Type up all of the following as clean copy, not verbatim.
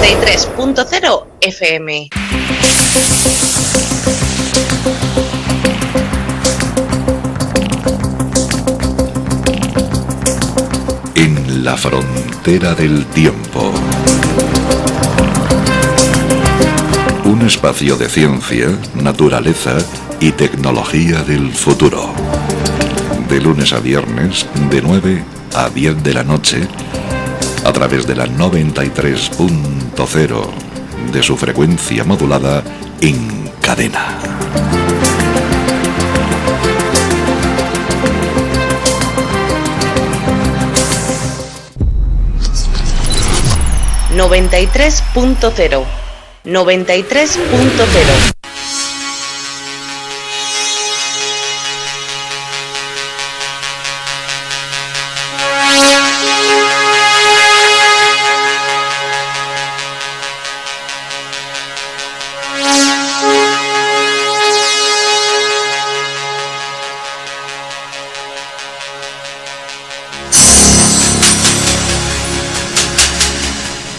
93.0 FM. En la frontera del tiempo. Un espacio de ciencia, naturaleza y tecnología del futuro. De lunes a viernes, de 9 a 10 de la noche, a través de la 93.0 de su frecuencia modulada en cadena. ...93.0... ...93.0...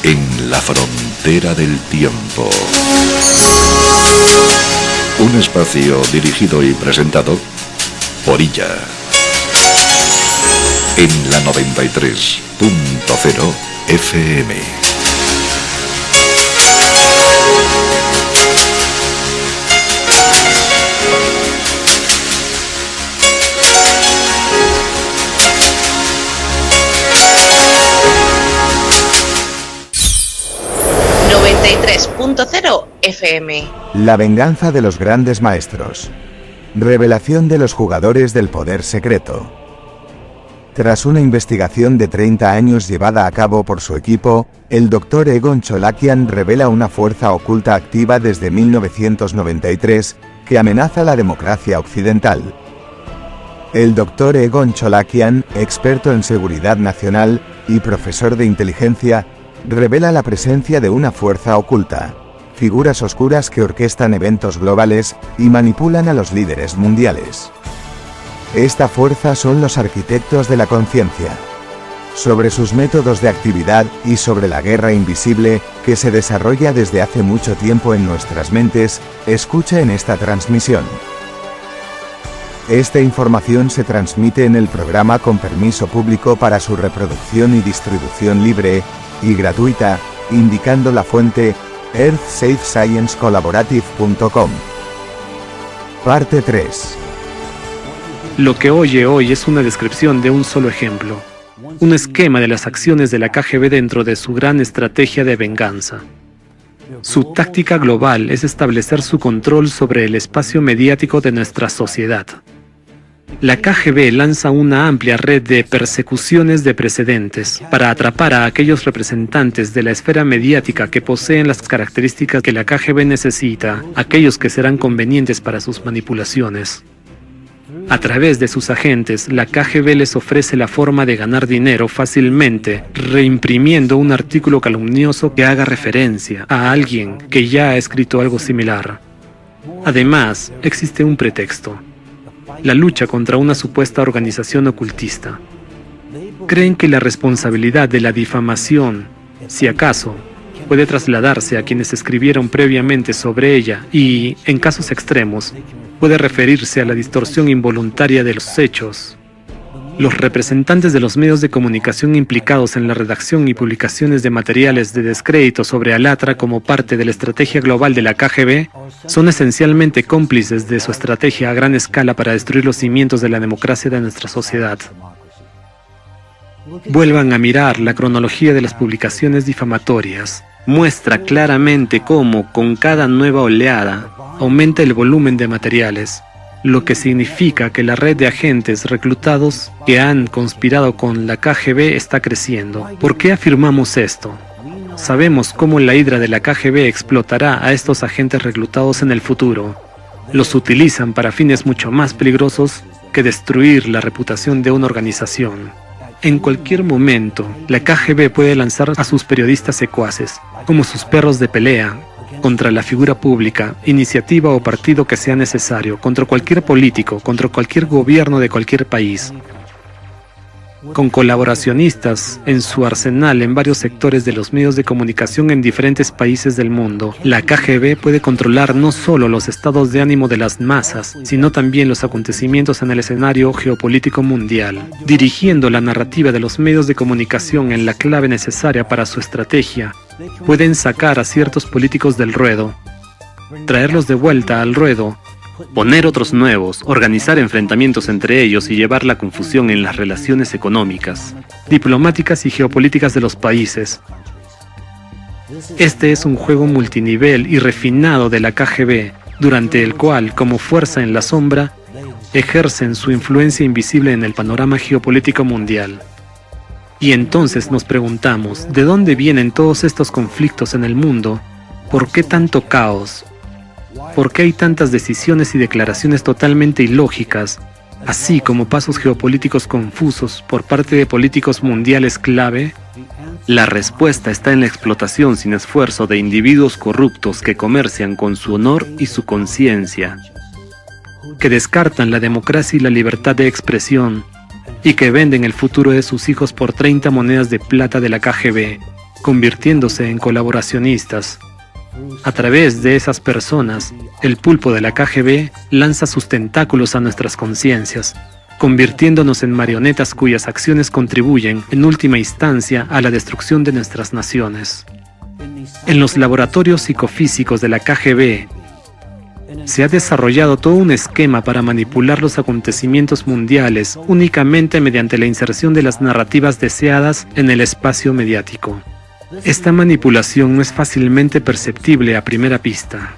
En la frontera del tiempo. Un espacio dirigido y presentado por ella. En la 93.0 FM. FM. La venganza de los grandes maestros. Revelación de los jugadores del poder secreto. Tras una investigación de 30 años llevada a cabo por su equipo, el Dr. Egon Cholakian revela una fuerza oculta activa desde 1993 que amenaza la democracia occidental. El Dr. Egon Cholakian, experto en seguridad nacional y profesor de inteligencia, revela la presencia de una fuerza oculta, figuras oscuras que orquestan eventos globales y manipulan a los líderes mundiales. Esta fuerza son los arquitectos de la conciencia. Sobre sus métodos de actividad y sobre la guerra invisible que se desarrolla desde hace mucho tiempo en nuestras mentes, escucha en esta transmisión. Esta información se transmite en el programa con permiso público para su reproducción y distribución libre y gratuita, indicando la fuente earthsafesciencecollaborative.com. Parte 3. Lo que oye hoy es una descripción de un solo ejemplo, un esquema de las acciones de la KGB dentro de su gran estrategia de venganza. Su táctica global es establecer su control sobre el espacio mediático de nuestra sociedad. La KGB lanza una amplia red de persecuciones de precedentes para atrapar a aquellos representantes de la esfera mediática que poseen las características que la KGB necesita, aquellos que serán convenientes para sus manipulaciones. A través de sus agentes, la KGB les ofrece la forma de ganar dinero fácilmente, reimprimiendo un artículo calumnioso que haga referencia a alguien que ya ha escrito algo similar. Además, existe un pretexto: la lucha contra una supuesta organización ocultista. Creen que la responsabilidad de la difamación, si acaso, puede trasladarse a quienes escribieron previamente sobre ella y, en casos extremos, puede referirse a la distorsión involuntaria de los hechos. Los representantes de los medios de comunicación implicados en la redacción y publicaciones de materiales de descrédito sobre Alatra como parte de la estrategia global de la KGB son esencialmente cómplices de su estrategia a gran escala para destruir los cimientos de la democracia de nuestra sociedad. Vuelvan a mirar la cronología de las publicaciones difamatorias. Muestra claramente cómo, con cada nueva oleada, aumenta el volumen de materiales, lo que significa que la red de agentes reclutados que han conspirado con la KGB está creciendo. ¿Por qué afirmamos esto? Sabemos cómo la hidra de la KGB explotará a estos agentes reclutados en el futuro. Los utilizan para fines mucho más peligrosos que destruir la reputación de una organización. En cualquier momento, la KGB puede lanzar a sus periodistas secuaces, como sus perros de pelea, contra la figura pública, iniciativa o partido que sea necesario, contra cualquier político, contra cualquier gobierno de cualquier país. Con colaboracionistas en su arsenal en varios sectores de los medios de comunicación en diferentes países del mundo, la KGB puede controlar no solo los estados de ánimo de las masas, sino también los acontecimientos en el escenario geopolítico mundial, dirigiendo la narrativa de los medios de comunicación en la clave necesaria para su estrategia. Pueden sacar a ciertos políticos del ruedo, traerlos de vuelta al ruedo, poner otros nuevos, organizar enfrentamientos entre ellos y llevar la confusión en las relaciones económicas, diplomáticas y geopolíticas de los países. Este es un juego multinivel y refinado de la KGB, durante el cual, como fuerza en la sombra, ejercen su influencia invisible en el panorama geopolítico mundial. Y entonces nos preguntamos, ¿de dónde vienen todos estos conflictos en el mundo? ¿Por qué tanto caos? ¿Por qué hay tantas decisiones y declaraciones totalmente ilógicas, así como pasos geopolíticos confusos por parte de políticos mundiales clave? La respuesta está en la explotación sin esfuerzo de individuos corruptos que comercian con su honor y su conciencia, que descartan la democracia y la libertad de expresión, y que venden el futuro de sus hijos por 30 monedas de plata de la KGB, convirtiéndose en colaboracionistas. A través de esas personas, el pulpo de la KGB lanza sus tentáculos a nuestras conciencias, convirtiéndonos en marionetas cuyas acciones contribuyen, en última instancia, a la destrucción de nuestras naciones. En los laboratorios psicofísicos de la KGB, se ha desarrollado todo un esquema para manipular los acontecimientos mundiales únicamente mediante la inserción de las narrativas deseadas en el espacio mediático. Esta manipulación no es fácilmente perceptible a primera vista.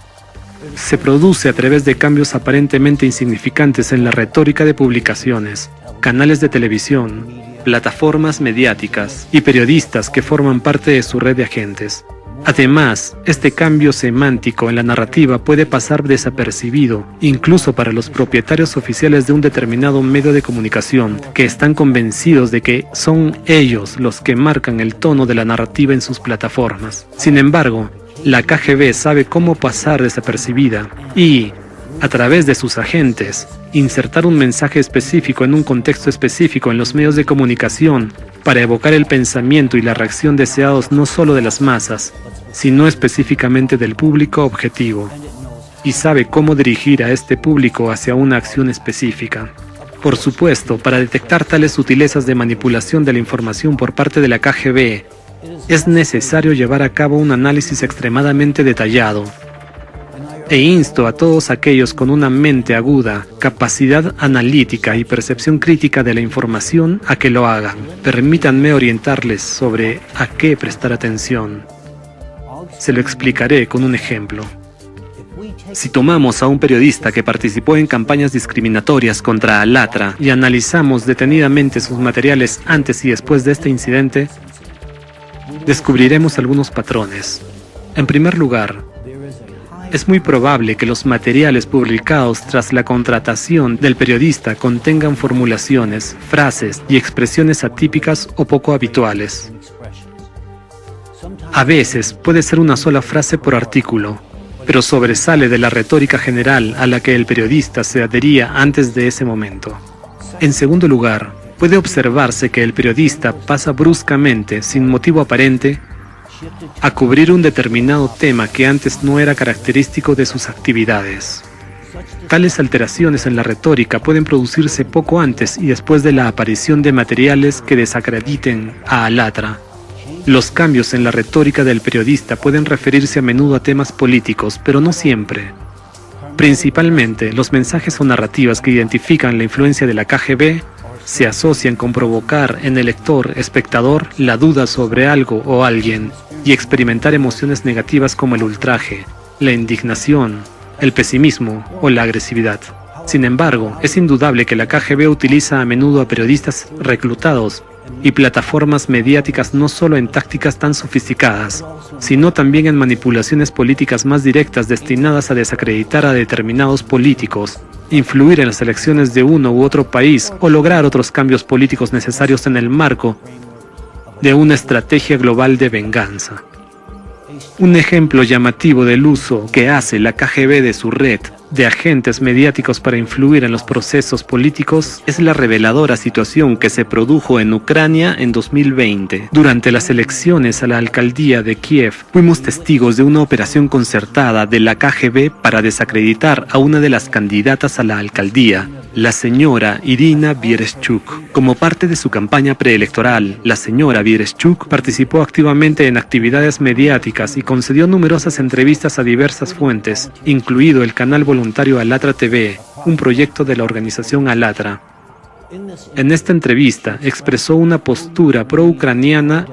Se produce a través de cambios aparentemente insignificantes en la retórica de publicaciones, canales de televisión, plataformas mediáticas y periodistas que forman parte de su red de agentes. Además, este cambio semántico en la narrativa puede pasar desapercibido, incluso para los propietarios oficiales de un determinado medio de comunicación, que están convencidos de que son ellos los que marcan el tono de la narrativa en sus plataformas. Sin embargo, la KGB sabe cómo pasar desapercibida y, a través de sus agentes, insertar un mensaje específico en un contexto específico en los medios de comunicación para evocar el pensamiento y la reacción deseados no solo de las masas, sino específicamente del público objetivo, y sabe cómo dirigir a este público hacia una acción específica. Por supuesto, para detectar tales sutilezas de manipulación de la información por parte de la KGB, es necesario llevar a cabo un análisis extremadamente detallado, e insto a todos aquellos con una mente aguda, capacidad analítica y percepción crítica de la información a que lo hagan. Permítanme orientarles sobre a qué prestar atención. Se lo explicaré con un ejemplo. Si tomamos a un periodista que participó en campañas discriminatorias contra Alatra y analizamos detenidamente sus materiales antes y después de este incidente, descubriremos algunos patrones. En primer lugar, es muy probable que los materiales publicados tras la contratación del periodista contengan formulaciones, frases y expresiones atípicas o poco habituales. A veces puede ser una sola frase por artículo, pero sobresale de la retórica general a la que el periodista se adhería antes de ese momento. En segundo lugar, puede observarse que el periodista pasa bruscamente, sin motivo aparente, a cubrir un determinado tema que antes no era característico de sus actividades. Tales alteraciones en la retórica pueden producirse poco antes y después de la aparición de materiales que desacrediten a Alatra. Los cambios en la retórica del periodista pueden referirse a menudo a temas políticos, pero no siempre. Principalmente, los mensajes o narrativas que identifican la influencia de la KGB se asocian con provocar en el lector, espectador, la duda sobre algo o alguien y experimentar emociones negativas como el ultraje, la indignación, el pesimismo o la agresividad. Sin embargo, es indudable que la KGB utiliza a menudo a periodistas reclutados y plataformas mediáticas no solo en tácticas tan sofisticadas, sino también en manipulaciones políticas más directas destinadas a desacreditar a determinados políticos, influir en las elecciones de uno u otro país o lograr otros cambios políticos necesarios en el marco de una estrategia global de venganza. Un ejemplo llamativo del uso que hace la KGB de su red de agentes mediáticos para influir en los procesos políticos es la reveladora situación que se produjo en Ucrania en 2020. Durante las elecciones a la alcaldía de Kiev, fuimos testigos de una operación concertada de la KGB para desacreditar a una de las candidatas a la alcaldía, la señora Irina Vereshchuk. Como parte de su campaña preelectoral, la señora Vereshchuk participó activamente en actividades mediáticas y concedió numerosas entrevistas a diversas fuentes, incluido el canal voluntario Alatra TV, un proyecto de la organización Alatra. En esta entrevista expresó una postura pro-ucraniana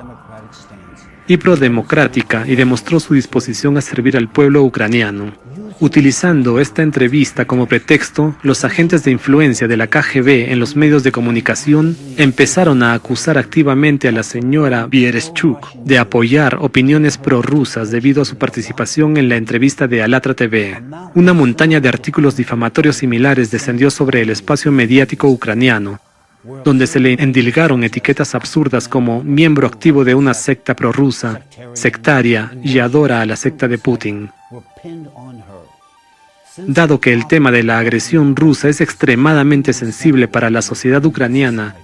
y pro-democrática y demostró su disposición a servir al pueblo ucraniano. Utilizando esta entrevista como pretexto, los agentes de influencia de la KGB en los medios de comunicación empezaron a acusar activamente a la señora Vereshchuk de apoyar opiniones prorrusas debido a su participación en la entrevista de Alatra TV. Una montaña de artículos difamatorios similares descendió sobre el espacio mediático ucraniano, donde se le endilgaron etiquetas absurdas como miembro activo de una secta prorrusa, sectaria y adora a la secta de Putin. Dado que el tema de la agresión rusa es extremadamente sensible para la sociedad ucraniana,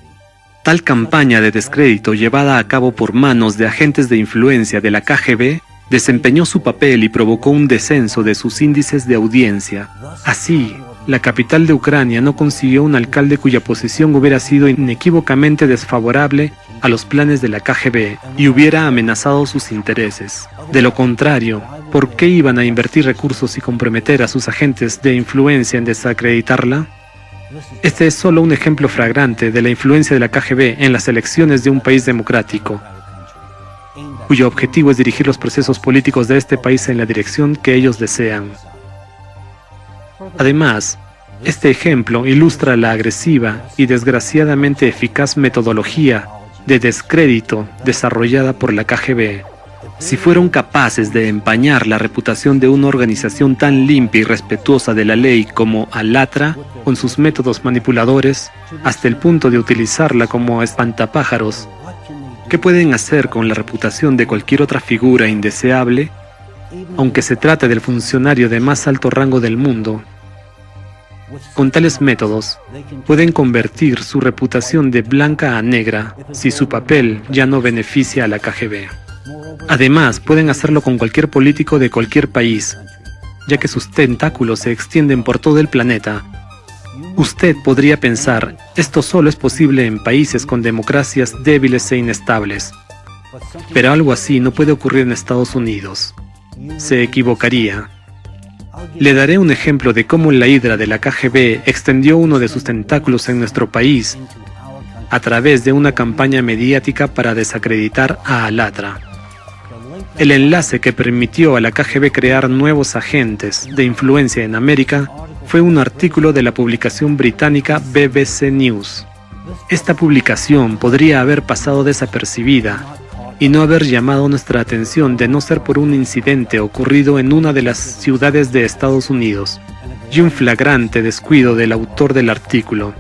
tal campaña de descrédito llevada a cabo por manos de agentes de influencia de la KGB desempeñó su papel y provocó un descenso de sus índices de audiencia. Así, la capital de Ucrania no consiguió un alcalde cuya posición hubiera sido inequívocamente desfavorable a los planes de la KGB y hubiera amenazado sus intereses. De lo contrario, ¿por qué iban a invertir recursos y comprometer a sus agentes de influencia en desacreditarla? Este es solo un ejemplo flagrante de la influencia de la KGB en las elecciones de un país democrático, cuyo objetivo es dirigir los procesos políticos de este país en la dirección que ellos desean. Además, este ejemplo ilustra la agresiva y desgraciadamente eficaz metodología de descrédito desarrollada por la KGB. Si fueron capaces de empañar la reputación de una organización tan limpia y respetuosa de la ley como Alatra, con sus métodos manipuladores, hasta el punto de utilizarla como espantapájaros, ¿qué pueden hacer con la reputación de cualquier otra figura indeseable, aunque se trate del funcionario de más alto rango del mundo? Con tales métodos, pueden convertir su reputación de blanca a negra si su papel ya no beneficia a la KGB. Además, pueden hacerlo con cualquier político de cualquier país, ya que sus tentáculos se extienden por todo el planeta. Usted podría pensar, esto solo es posible en países con democracias débiles e inestables. Pero algo así no puede ocurrir en Estados Unidos. Se equivocaría. Le daré un ejemplo de cómo la hidra de la KGB extendió uno de sus tentáculos en nuestro país a través de una campaña mediática para desacreditar a Alatra. El enlace que permitió a la KGB crear nuevos agentes de influencia en América fue un artículo de la publicación británica BBC News. Esta publicación podría haber pasado desapercibida y no haber llamado nuestra atención de no ser por un incidente ocurrido en una de las ciudades de Estados Unidos y un flagrante descuido del autor del artículo,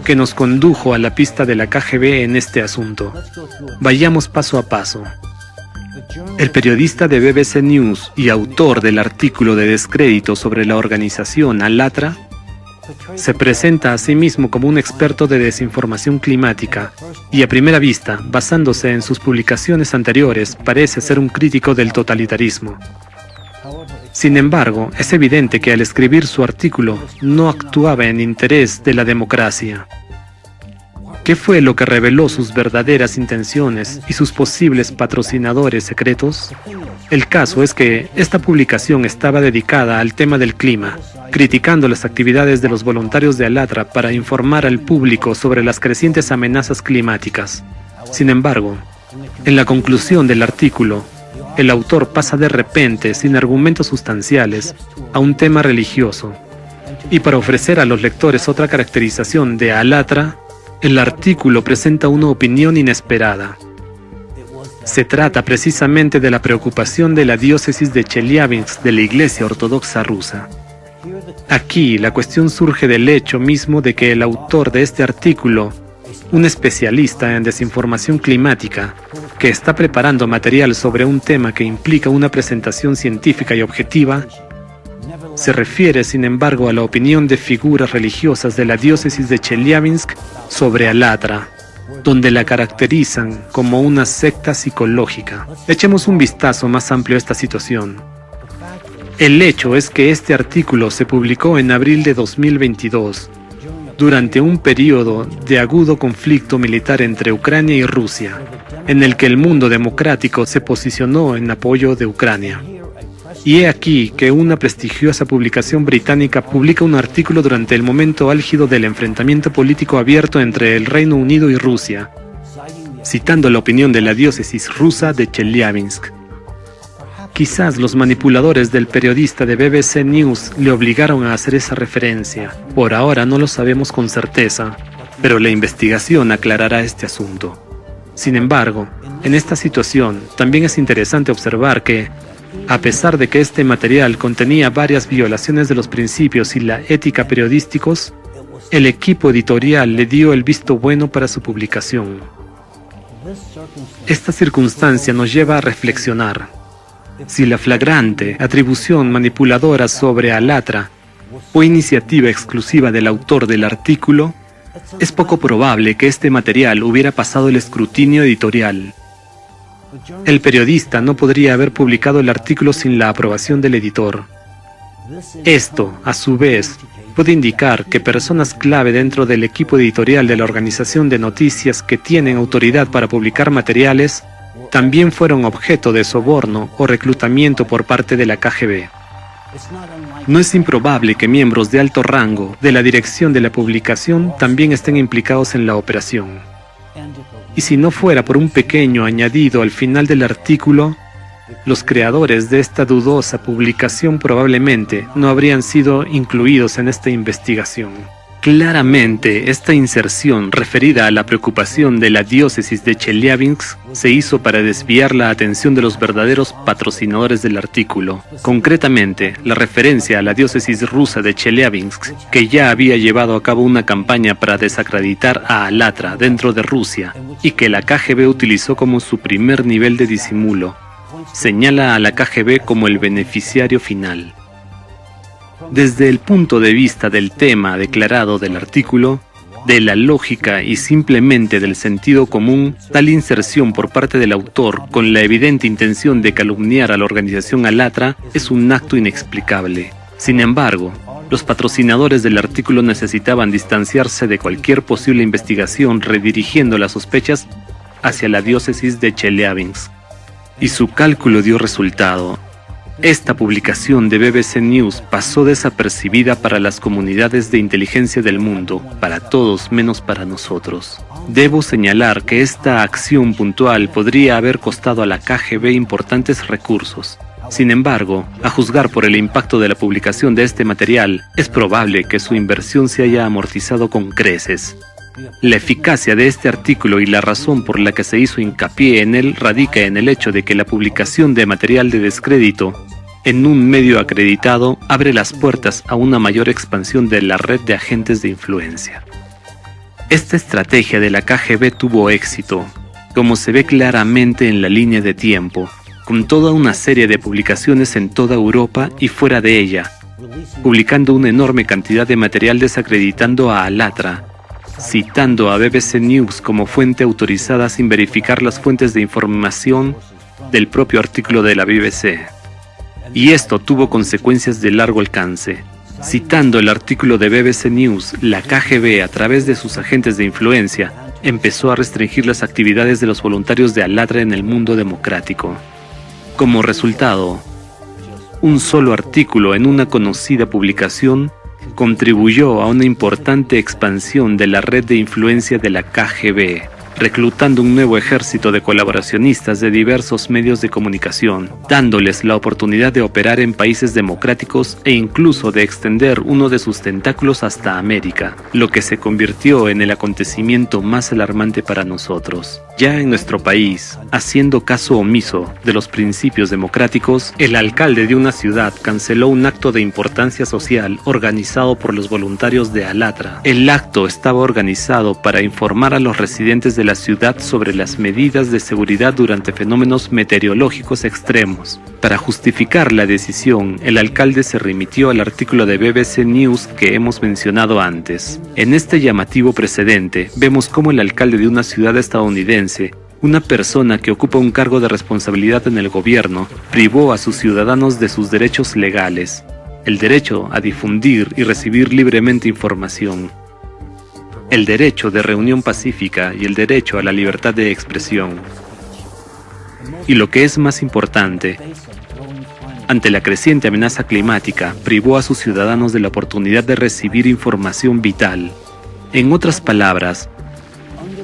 que nos condujo a la pista de la KGB en este asunto. Vayamos paso a paso. El periodista de BBC News y autor del artículo de descrédito sobre la organización Alatra se presenta a sí mismo como un experto de desinformación climática y a primera vista, basándose en sus publicaciones anteriores, parece ser un crítico del totalitarismo. Sin embargo, es evidente que al escribir su artículo no actuaba en interés de la democracia. ¿Qué fue lo que reveló sus verdaderas intenciones y sus posibles patrocinadores secretos? El caso es que esta publicación estaba dedicada al tema del clima, criticando las actividades de los voluntarios de Alatra para informar al público sobre las crecientes amenazas climáticas. Sin embargo, en la conclusión del artículo, el autor pasa de repente, sin argumentos sustanciales, a un tema religioso. Y para ofrecer a los lectores otra caracterización de Alatra, el artículo presenta una opinión inesperada. Se trata precisamente de la preocupación de la diócesis de Chelyabinsk de la Iglesia Ortodoxa rusa. Aquí la cuestión surge del hecho mismo de que el autor de este artículo, un especialista en desinformación climática, que está preparando material sobre un tema que implica una presentación científica y objetiva, se refiere, sin embargo, a la opinión de figuras religiosas de la diócesis de Chelyabinsk sobre Alatra, donde la caracterizan como una secta psicológica. Echemos un vistazo más amplio a esta situación. El hecho es que este artículo se publicó en abril de 2022, durante un periodo de agudo conflicto militar entre Ucrania y Rusia, en el que el mundo democrático se posicionó en apoyo de Ucrania. Y he aquí que una prestigiosa publicación británica publica un artículo durante el momento álgido del enfrentamiento político abierto entre el Reino Unido y Rusia, citando la opinión de la diócesis rusa de Chelyabinsk. Quizás los manipuladores del periodista de BBC News le obligaron a hacer esa referencia. Por ahora no lo sabemos con certeza, pero la investigación aclarará este asunto. Sin embargo, en esta situación también es interesante observar que, a pesar de que este material contenía varias violaciones de los principios y la ética periodísticos, el equipo editorial le dio el visto bueno para su publicación. Esta circunstancia nos lleva a reflexionar. Si la flagrante atribución manipuladora sobre Alatra fue iniciativa exclusiva del autor del artículo, es poco probable que este material hubiera pasado el escrutinio editorial. El periodista no podría haber publicado el artículo sin la aprobación del editor. Esto, a su vez, puede indicar que personas clave dentro del equipo editorial de la organización de noticias que tienen autoridad para publicar materiales también fueron objeto de soborno o reclutamiento por parte de la KGB. No es improbable que miembros de alto rango de la dirección de la publicación también estén implicados en la operación. Y si no fuera por un pequeño añadido al final del artículo, los creadores de esta dudosa publicación probablemente no habrían sido incluidos en esta investigación. Claramente, esta inserción referida a la preocupación de la diócesis de Chelyabinsk se hizo para desviar la atención de los verdaderos patrocinadores del artículo. Concretamente, la referencia a la diócesis rusa de Chelyabinsk, que ya había llevado a cabo una campaña para desacreditar a Alatra dentro de Rusia y que la KGB utilizó como su primer nivel de disimulo, señala a la KGB como el beneficiario final. Desde el punto de vista del tema declarado del artículo, de la lógica y simplemente del sentido común, tal inserción por parte del autor con la evidente intención de calumniar a la organización Alatra es un acto inexplicable. Sin embargo, los patrocinadores del artículo necesitaban distanciarse de cualquier posible investigación redirigiendo las sospechas hacia la diócesis de Chelyabinsk. Y su cálculo dio resultado. Esta publicación de BBC News pasó desapercibida para las comunidades de inteligencia del mundo, para todos menos para nosotros. Debo señalar que esta acción puntual podría haber costado a la KGB importantes recursos. Sin embargo, a juzgar por el impacto de la publicación de este material, es probable que su inversión se haya amortizado con creces. La eficacia de este artículo y la razón por la que se hizo hincapié en él radica en el hecho de que la publicación de material de descrédito en un medio acreditado abre las puertas a una mayor expansión de la red de agentes de influencia. Esta estrategia de la KGB tuvo éxito, como se ve claramente en la línea de tiempo, con toda una serie de publicaciones en toda Europa y fuera de ella, publicando una enorme cantidad de material desacreditando a Alatra, citando a BBC News como fuente autorizada sin verificar las fuentes de información del propio artículo de la BBC. Y esto tuvo consecuencias de largo alcance. Citando el artículo de BBC News, la KGB, a través de sus agentes de influencia, empezó a restringir las actividades de los voluntarios de Alatra en el mundo democrático. Como resultado, un solo artículo en una conocida publicación contribuyó a una importante expansión de la red de influencia de la KGB, reclutando un nuevo ejército de colaboracionistas de diversos medios de comunicación, dándoles la oportunidad de operar en países democráticos e incluso de extender uno de sus tentáculos hasta América, lo que se convirtió en el acontecimiento más alarmante para nosotros. Ya en nuestro país, haciendo caso omiso de los principios democráticos, el alcalde de una ciudad canceló un acto de importancia social organizado por los voluntarios de Alatra. El acto estaba organizado para informar a los residentes de la ciudad sobre las medidas de seguridad durante fenómenos meteorológicos extremos. Para justificar la decisión, el alcalde se remitió al artículo de BBC News que hemos mencionado antes. En este llamativo precedente, vemos cómo el alcalde de una ciudad estadounidense, una persona que ocupa un cargo de responsabilidad en el gobierno, privó a sus ciudadanos de sus derechos legales, el derecho a difundir y recibir libremente información, el derecho de reunión pacífica y el derecho a la libertad de expresión. Y lo que es más importante, ante la creciente amenaza climática, privó a sus ciudadanos de la oportunidad de recibir información vital. En otras palabras,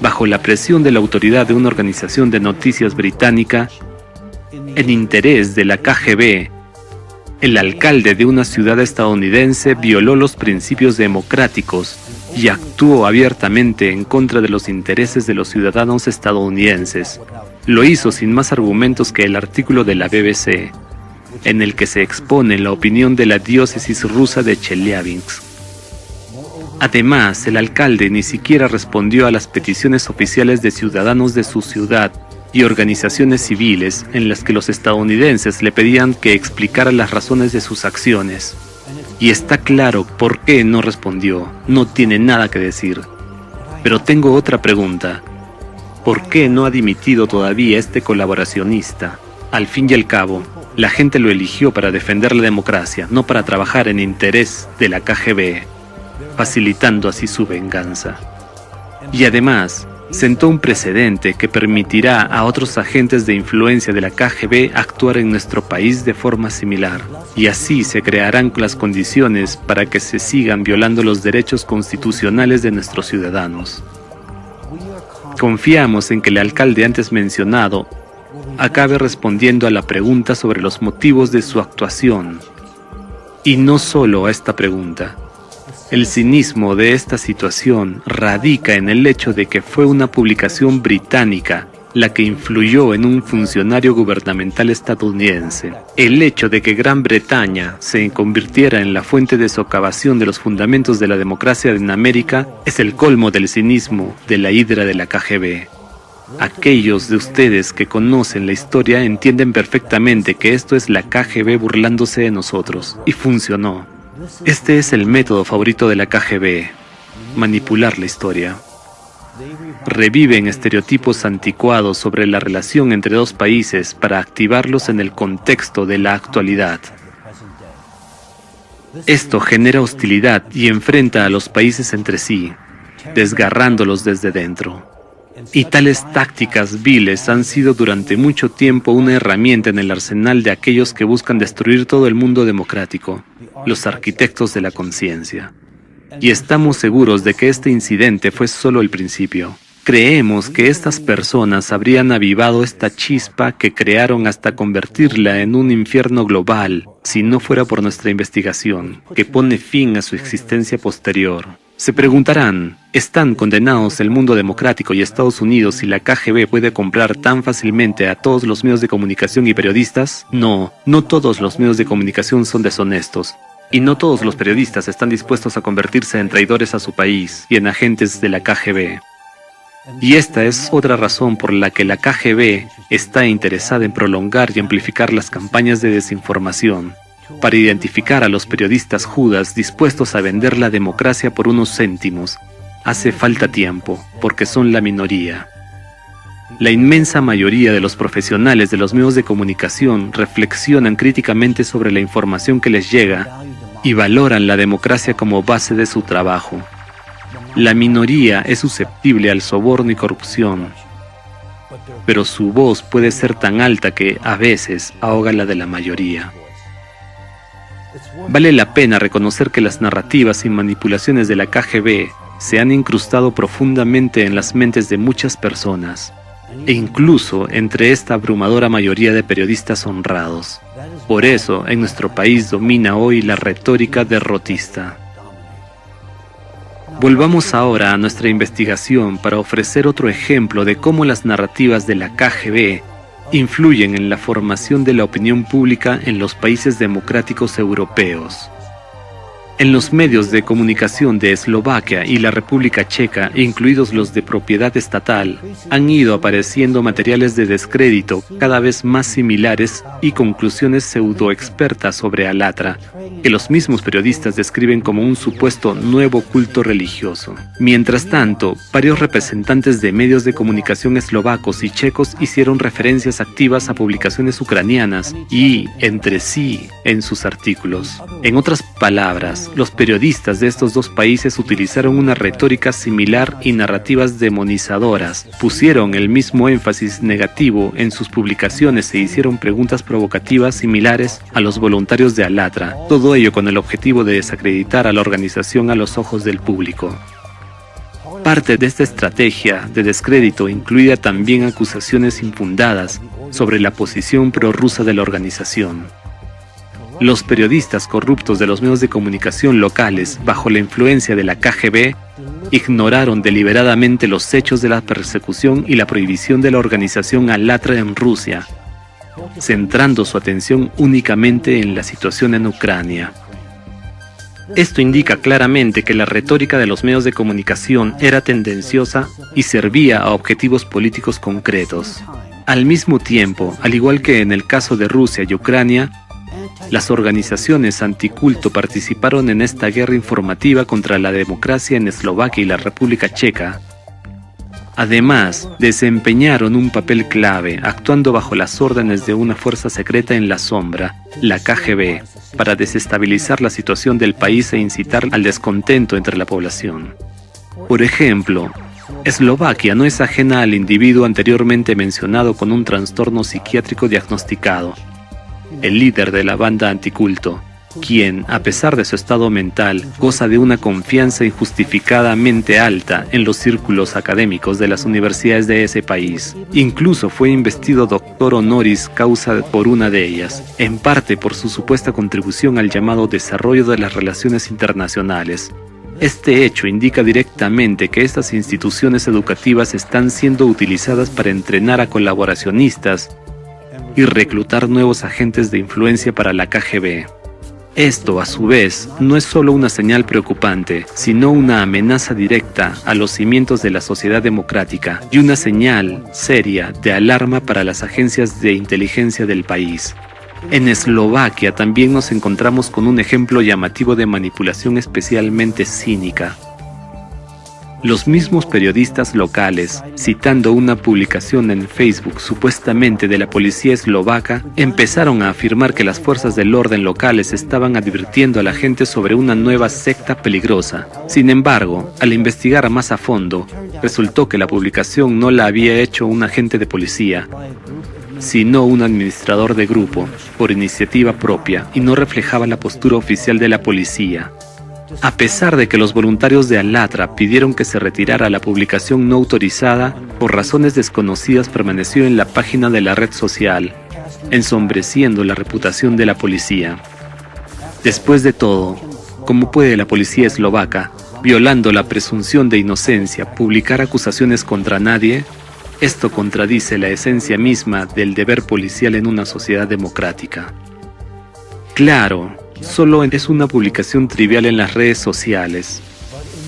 bajo la presión de la autoridad de una organización de noticias británica, en interés de la KGB, el alcalde de una ciudad estadounidense violó los principios democráticos y actuó abiertamente en contra de los intereses de los ciudadanos estadounidenses. Lo hizo sin más argumentos que el artículo de la BBC, en el que se expone la opinión de la diócesis rusa de Chelyabinsk. Además, el alcalde ni siquiera respondió a las peticiones oficiales de ciudadanos de su ciudad y organizaciones civiles en las que los estadounidenses le pedían que explicara las razones de sus acciones. Y está claro por qué no respondió, no tiene nada que decir. Pero tengo otra pregunta. ¿Por qué no ha dimitido todavía este colaboracionista? Al fin y al cabo, la gente lo eligió para defender la democracia, no para trabajar en interés de la KGB, facilitando así su venganza. Y además, sentó un precedente que permitirá a otros agentes de influencia de la KGB actuar en nuestro país de forma similar, y así se crearán las condiciones para que se sigan violando los derechos constitucionales de nuestros ciudadanos. Confiamos en que el alcalde antes mencionado acabe respondiendo a la pregunta sobre los motivos de su actuación. Y no solo a esta pregunta. El cinismo de esta situación radica en el hecho de que fue una publicación británica la que influyó en un funcionario gubernamental estadounidense. El hecho de que Gran Bretaña se convirtiera en la fuente de socavación de los fundamentos de la democracia en América es el colmo del cinismo de la hidra de la KGB. Aquellos de ustedes que conocen la historia entienden perfectamente que esto es la KGB burlándose de nosotros, y funcionó. Este es el método favorito de la KGB, manipular la historia. Reviven estereotipos anticuados sobre la relación entre dos países para activarlos en el contexto de la actualidad. Esto genera hostilidad y enfrenta a los países entre sí, desgarrándolos desde dentro. Y tales tácticas viles han sido durante mucho tiempo una herramienta en el arsenal de aquellos que buscan destruir todo el mundo democrático, los arquitectos de la conciencia. Y estamos seguros de que este incidente fue solo el principio. Creemos que estas personas habrían avivado esta chispa que crearon hasta convertirla en un infierno global, si no fuera por nuestra investigación, que pone fin a su existencia posterior. Se preguntarán, ¿están condenados el mundo democrático y Estados Unidos si la KGB puede comprar tan fácilmente a todos los medios de comunicación y periodistas? No, no todos los medios de comunicación son deshonestos. Y no todos los periodistas están dispuestos a convertirse en traidores a su país y en agentes de la KGB. Y esta es otra razón por la que la KGB está interesada en prolongar y amplificar las campañas de desinformación, para identificar a los periodistas judas dispuestos a vender la democracia por unos céntimos. Hace falta tiempo, porque son la minoría. La inmensa mayoría de los profesionales de los medios de comunicación reflexionan críticamente sobre la información que les llega y valoran la democracia como base de su trabajo. La minoría es susceptible al soborno y corrupción, pero su voz puede ser tan alta que, a veces, ahoga la de la mayoría. Vale la pena reconocer que las narrativas y manipulaciones de la KGB se han incrustado profundamente en las mentes de muchas personas, e incluso entre esta abrumadora mayoría de periodistas honrados. Por eso, en nuestro país domina hoy la retórica derrotista. Volvamos ahora a nuestra investigación para ofrecer otro ejemplo de cómo las narrativas de la KGB influyen en la formación de la opinión pública en los países democráticos europeos. En los medios de comunicación de Eslovaquia y la República Checa, incluidos los de propiedad estatal, han ido apareciendo materiales de descrédito cada vez más similares y conclusiones pseudoexpertas sobre Alatra, que los mismos periodistas describen como un supuesto nuevo culto religioso. Mientras tanto, varios representantes de medios de comunicación eslovacos y checos hicieron referencias activas a publicaciones ucranianas y, entre sí, en sus artículos. En otras palabras, los periodistas de estos dos países utilizaron una retórica similar y narrativas demonizadoras, pusieron el mismo énfasis negativo en sus publicaciones e hicieron preguntas provocativas similares a los voluntarios de Alatra, todo ello con el objetivo de desacreditar a la organización a los ojos del público. Parte de esta estrategia de descrédito incluía también acusaciones infundadas sobre la posición prorrusa de la organización. Los periodistas corruptos de los medios de comunicación locales, bajo la influencia de la KGB, ignoraron deliberadamente los hechos de la persecución y la prohibición de la organización Alatra en Rusia, centrando su atención únicamente en la situación en Ucrania. Esto indica claramente que la retórica de los medios de comunicación era tendenciosa y servía a objetivos políticos concretos. Al mismo tiempo, al igual que en el caso de Rusia y Ucrania, las organizaciones anticulto participaron en esta guerra informativa contra la democracia en Eslovaquia y la República Checa. Además, desempeñaron un papel clave, actuando bajo las órdenes de una fuerza secreta en la sombra, la KGB, para desestabilizar la situación del país e incitar al descontento entre la población. Por ejemplo, Eslovaquia no es ajena al individuo anteriormente mencionado con un trastorno psiquiátrico diagnosticado, el líder de la banda anticulto, quien, a pesar de su estado mental, goza de una confianza injustificadamente alta en los círculos académicos de las universidades de ese país. Incluso fue investido doctor honoris causa por una de ellas, en parte por su supuesta contribución al llamado desarrollo de las relaciones internacionales. Este hecho indica directamente que estas instituciones educativas están siendo utilizadas para entrenar a colaboracionistas y reclutar nuevos agentes de influencia para la KGB. Esto, a su vez, no es solo una señal preocupante, sino una amenaza directa a los cimientos de la sociedad democrática y una señal seria de alarma para las agencias de inteligencia del país. En Eslovaquia también nos encontramos con un ejemplo llamativo de manipulación especialmente cínica. Los mismos periodistas locales, citando una publicación en Facebook supuestamente de la policía eslovaca, empezaron a afirmar que las fuerzas del orden locales estaban advirtiendo a la gente sobre una nueva secta peligrosa. Sin embargo, al investigar más a fondo, resultó que la publicación no la había hecho un agente de policía, sino un administrador de grupo, por iniciativa propia, y no reflejaba la postura oficial de la policía. A pesar de que los voluntarios de Alatra pidieron que se retirara la publicación no autorizada, por razones desconocidas permaneció en la página de la red social, ensombreciendo la reputación de la policía. Después de todo, ¿cómo puede la policía eslovaca, violando la presunción de inocencia, publicar acusaciones contra nadie? Esto contradice la esencia misma del deber policial en una sociedad democrática. Claro, solo es una publicación trivial en las redes sociales,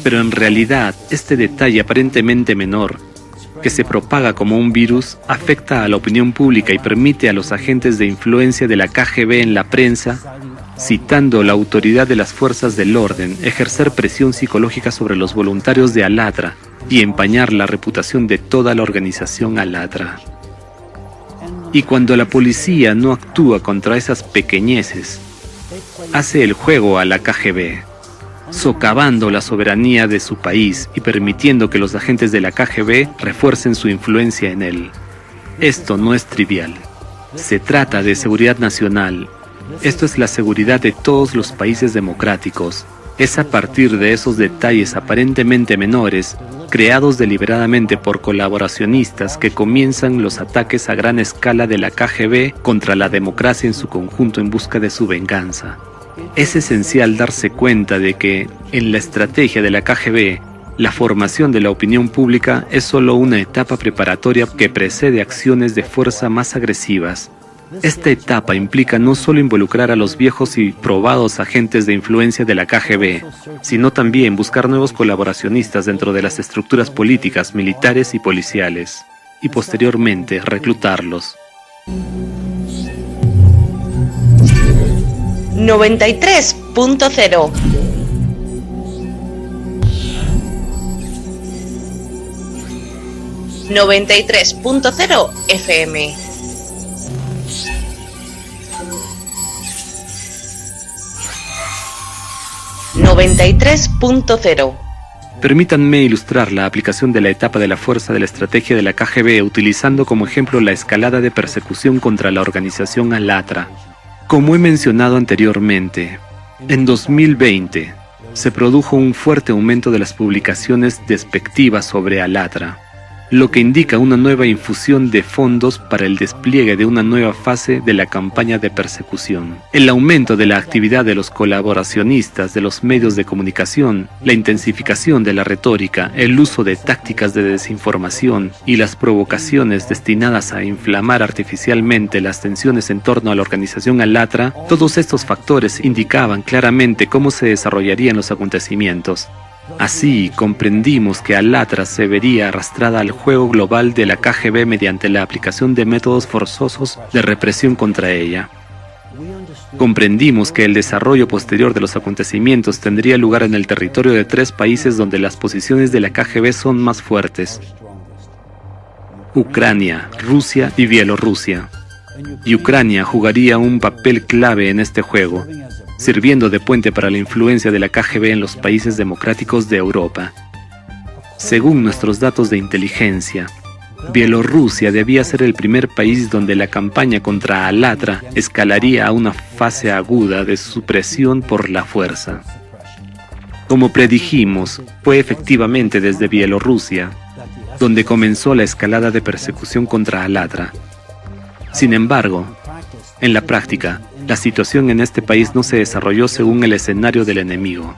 pero en realidad este detalle aparentemente menor, que se propaga como un virus, afecta a la opinión pública y permite a los agentes de influencia de la KGB en la prensa, citando la autoridad de las fuerzas del orden, ejercer presión psicológica sobre los voluntarios de Alatra y empañar la reputación de toda la organización Alatra. Y cuando la policía no actúa contra esas pequeñeces, hace el juego a la KGB, socavando la soberanía de su país y permitiendo que los agentes de la KGB refuercen su influencia en él. Esto no es trivial. Se trata de seguridad nacional. Esto es la seguridad de todos los países democráticos. Es a partir de esos detalles aparentemente menores, creados deliberadamente por colaboracionistas, que comienzan los ataques a gran escala de la KGB contra la democracia en su conjunto en busca de su venganza. Es esencial darse cuenta de que, en la estrategia de la KGB, la formación de la opinión pública es solo una etapa preparatoria que precede acciones de fuerza más agresivas. Esta etapa implica no solo involucrar a los viejos y probados agentes de influencia de la KGB, sino también buscar nuevos colaboracionistas dentro de las estructuras políticas, militares y policiales, y posteriormente reclutarlos. 93.0 93.0 FM. .0. Permítanme ilustrar la aplicación de la etapa de la fuerza de la estrategia de la KGB utilizando como ejemplo la escalada de persecución contra la organización Alatra. Como he mencionado anteriormente, en 2020 se produjo un fuerte aumento de las publicaciones despectivas sobre Alatra, lo que indica una nueva infusión de fondos para el despliegue de una nueva fase de la campaña de persecución. El aumento de la actividad de los colaboracionistas de los medios de comunicación, la intensificación de la retórica, el uso de tácticas de desinformación y las provocaciones destinadas a inflamar artificialmente las tensiones en torno a la organización Alatra, todos estos factores indicaban claramente cómo se desarrollarían los acontecimientos. Así, comprendimos que Alatra se vería arrastrada al juego global de la KGB mediante la aplicación de métodos forzosos de represión contra ella. Comprendimos que el desarrollo posterior de los acontecimientos tendría lugar en el territorio de 3 países donde las posiciones de la KGB son más fuertes: Ucrania, Rusia y Bielorrusia. Y Ucrania jugaría un papel clave en este juego, sirviendo de puente para la influencia de la KGB en los países democráticos de Europa. Según nuestros datos de inteligencia, Bielorrusia debía ser el primer país donde la campaña contra Alatra escalaría a una fase aguda de supresión por la fuerza. Como predijimos, fue efectivamente desde Bielorrusia donde comenzó la escalada de persecución contra Alatra. Sin embargo, en la práctica, la situación en este país no se desarrolló según el escenario del enemigo.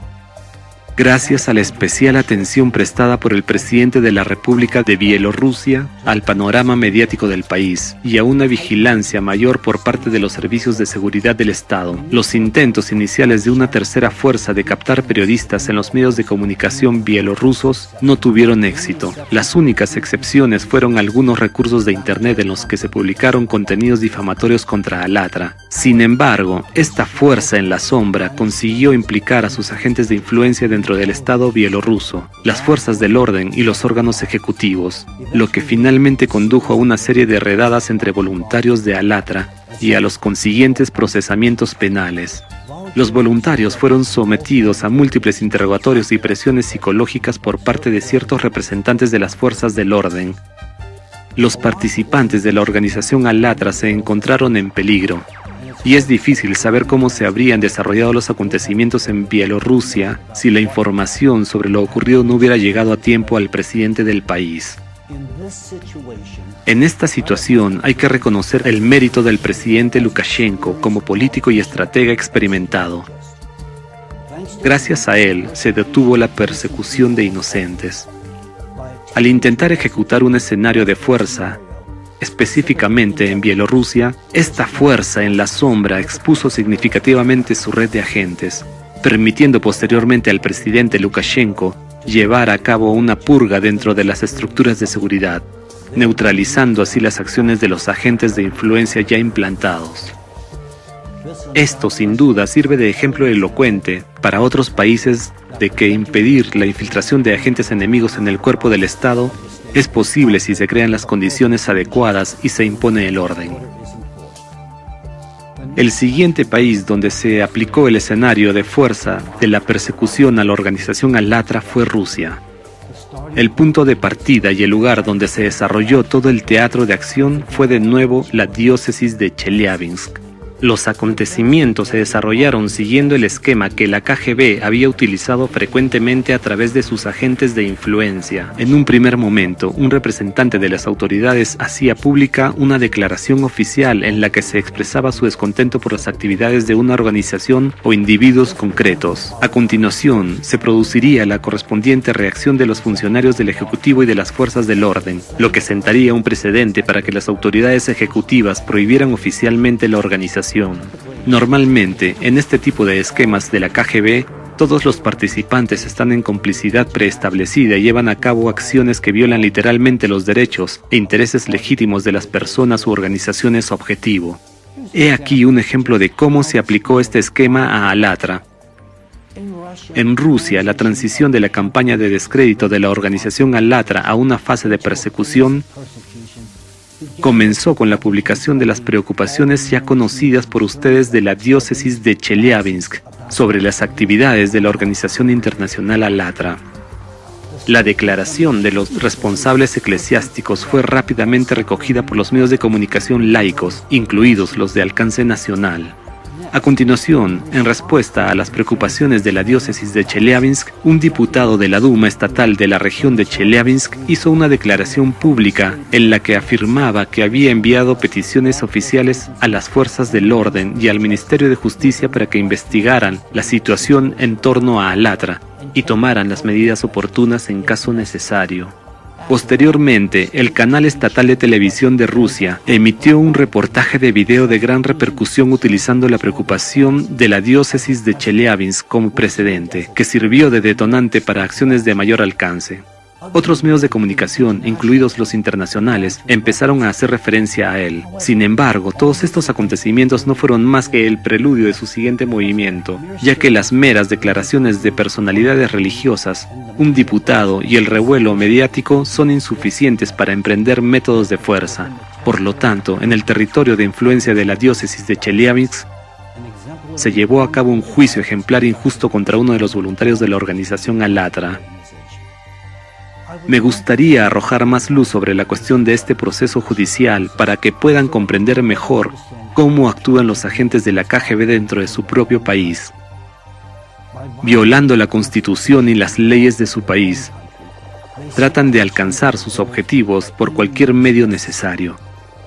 Gracias a la especial atención prestada por el presidente de la República de Bielorrusia al panorama mediático del país y a una vigilancia mayor por parte de los servicios de seguridad del Estado, los intentos iniciales de una tercera fuerza de captar periodistas en los medios de comunicación bielorrusos no tuvieron éxito. Las únicas excepciones fueron algunos recursos de Internet en los que se publicaron contenidos difamatorios contra Alatra. Sin embargo, esta fuerza en la sombra consiguió implicar a sus agentes de influencia dentro del Estado bielorruso, las fuerzas del orden y los órganos ejecutivos, lo que finalmente condujo a una serie de redadas entre voluntarios de Alatra y a los consiguientes procesamientos penales. Los voluntarios fueron sometidos a múltiples interrogatorios y presiones psicológicas por parte de ciertos representantes de las fuerzas del orden. Los participantes de la organización Alatra se encontraron en peligro, y es difícil saber cómo se habrían desarrollado los acontecimientos en Bielorrusia si la información sobre lo ocurrido no hubiera llegado a tiempo al presidente del país. En esta situación hay que reconocer el mérito del presidente Lukashenko como político y estratega experimentado. Gracias a él se detuvo la persecución de inocentes. Al intentar ejecutar un escenario de fuerza, específicamente en Bielorrusia, esta fuerza en la sombra expuso significativamente su red de agentes, permitiendo posteriormente al presidente Lukashenko llevar a cabo una purga dentro de las estructuras de seguridad, neutralizando así las acciones de los agentes de influencia ya implantados. Esto sin duda sirve de ejemplo elocuente para otros países de que impedir la infiltración de agentes enemigos en el cuerpo del Estado es posible si se crean las condiciones adecuadas y se impone el orden. El siguiente país donde se aplicó el escenario de fuerza de la persecución a la organización Alatra fue Rusia. El punto de partida y el lugar donde se desarrolló todo el teatro de acción fue de nuevo la diócesis de Chelyabinsk, Los acontecimientos se desarrollaron siguiendo el esquema que la KGB había utilizado frecuentemente a través de sus agentes de influencia. En un primer momento, un representante de las autoridades hacía pública una declaración oficial en la que se expresaba su descontento por las actividades de una organización o individuos concretos. A continuación, se produciría la correspondiente reacción de los funcionarios del Ejecutivo y de las fuerzas del orden, lo que sentaría un precedente para que las autoridades ejecutivas prohibieran oficialmente la organización. Normalmente, en este tipo de esquemas de la KGB, todos los participantes están en complicidad preestablecida y llevan a cabo acciones que violan literalmente los derechos e intereses legítimos de las personas u organizaciones objetivo. He aquí un ejemplo de cómo se aplicó este esquema a Alatra. En Rusia, la transición de la campaña de descrédito de la organización Alatra a una fase de persecución comenzó con la publicación de las preocupaciones ya conocidas por ustedes de la diócesis de Chelyabinsk sobre las actividades de la organización internacional Alatra. La declaración de los responsables eclesiásticos fue rápidamente recogida por los medios de comunicación laicos, incluidos los de alcance nacional. A continuación, en respuesta a las preocupaciones de la diócesis de Chelyabinsk, un diputado de la Duma estatal de la región de Chelyabinsk hizo una declaración pública en la que afirmaba que había enviado peticiones oficiales a las fuerzas del orden y al Ministerio de Justicia para que investigaran la situación en torno a Alatra y tomaran las medidas oportunas en caso necesario. Posteriormente, el canal estatal de televisión de Rusia emitió un reportaje de video de gran repercusión utilizando la preocupación de la diócesis de Chelyabinsk como precedente, que sirvió de detonante para acciones de mayor alcance. Otros medios de comunicación, incluidos los internacionales, empezaron a hacer referencia a él. Sin embargo, todos estos acontecimientos no fueron más que el preludio de su siguiente movimiento, ya que las meras declaraciones de personalidades religiosas, un diputado y el revuelo mediático son insuficientes para emprender métodos de fuerza. Por lo tanto, en el territorio de influencia de la diócesis de Chelyabinsk, se llevó a cabo un juicio ejemplar injusto contra uno de los voluntarios de la organización Alatra. Me gustaría arrojar más luz sobre la cuestión de este proceso judicial para que puedan comprender mejor cómo actúan los agentes de la KGB dentro de su propio país, violando la Constitución y las leyes de su país. Tratan de alcanzar sus objetivos por cualquier medio necesario.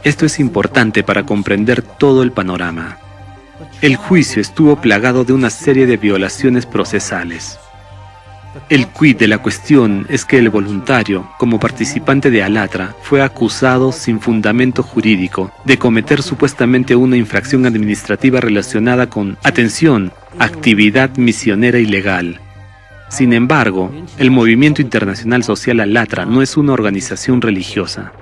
Esto es importante para comprender todo el panorama. El juicio estuvo plagado de una serie de violaciones procesales. El quid de la cuestión es que el voluntario, como participante de Alatra, fue acusado sin fundamento jurídico de cometer supuestamente una infracción administrativa relacionada con, atención, actividad misionera ilegal. Sin embargo, el Movimiento Internacional Social Alatra no es una organización religiosa.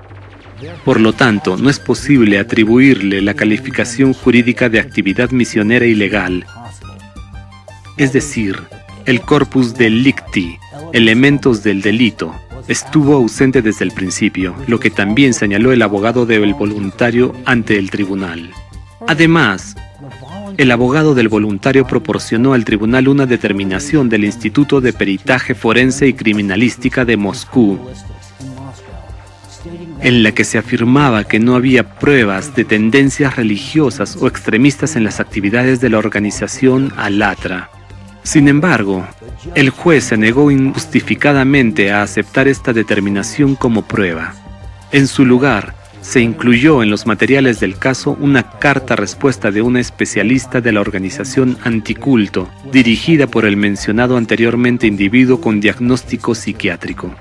Por lo tanto, no es posible atribuirle la calificación jurídica de actividad misionera ilegal. Es decir, el corpus delicti, elementos del delito, estuvo ausente desde el principio, lo que también señaló el abogado del voluntario ante el tribunal. Además, el abogado del voluntario proporcionó al tribunal una determinación del Instituto de Peritaje Forense y Criminalística de Moscú, en la que se afirmaba que no había pruebas de tendencias religiosas o extremistas en las actividades de la organización Alatra. Sin embargo, el juez se negó injustificadamente a aceptar esta determinación como prueba. En su lugar, se incluyó en los materiales del caso una carta respuesta de una especialista de la organización Anticulto, dirigida por el mencionado anteriormente individuo con diagnóstico psiquiátrico.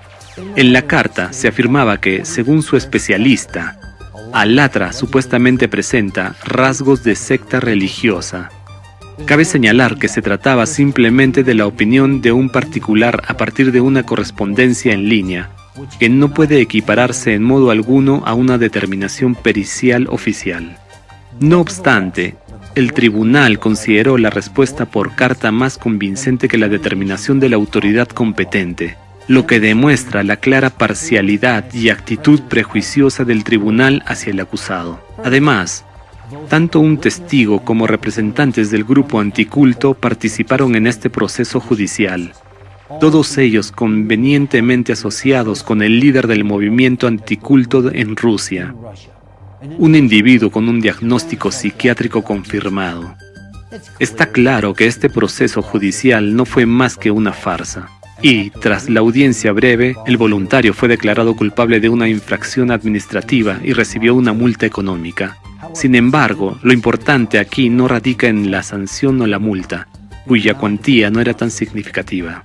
En la carta se afirmaba que, según su especialista, Alatra supuestamente presenta rasgos de secta religiosa. Cabe señalar que se trataba simplemente de la opinión de un particular a partir de una correspondencia en línea, que no puede equipararse en modo alguno a una determinación pericial oficial. No obstante, el tribunal consideró la respuesta por carta más convincente que la determinación de la autoridad competente, lo que demuestra la clara parcialidad y actitud prejuiciosa del tribunal hacia el acusado. Además, tanto un testigo como representantes del grupo anticulto participaron en este proceso judicial, todos ellos convenientemente asociados con el líder del movimiento anticulto en Rusia. un individuo con un diagnóstico psiquiátrico confirmado. Está claro que este proceso judicial no fue más que una farsa. Y, tras la audiencia breve, el voluntario fue declarado culpable de una infracción administrativa y recibió una multa económica. Sin embargo, lo importante aquí no radica en la sanción o la multa, cuya cuantía no era tan significativa.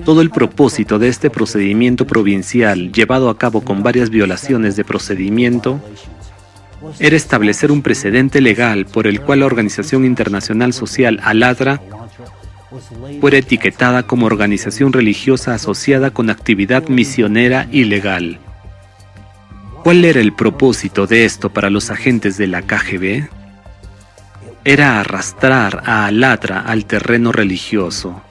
Todo el propósito de este procedimiento provincial, llevado a cabo con varias violaciones de procedimiento, era establecer un precedente legal por el cual la Organización Internacional Social Allatra fuera etiquetada como organización religiosa asociada con actividad misionera ilegal. ¿Cuál era el propósito de esto para los agentes de la KGB? Era arrastrar a Allatra al terreno religioso,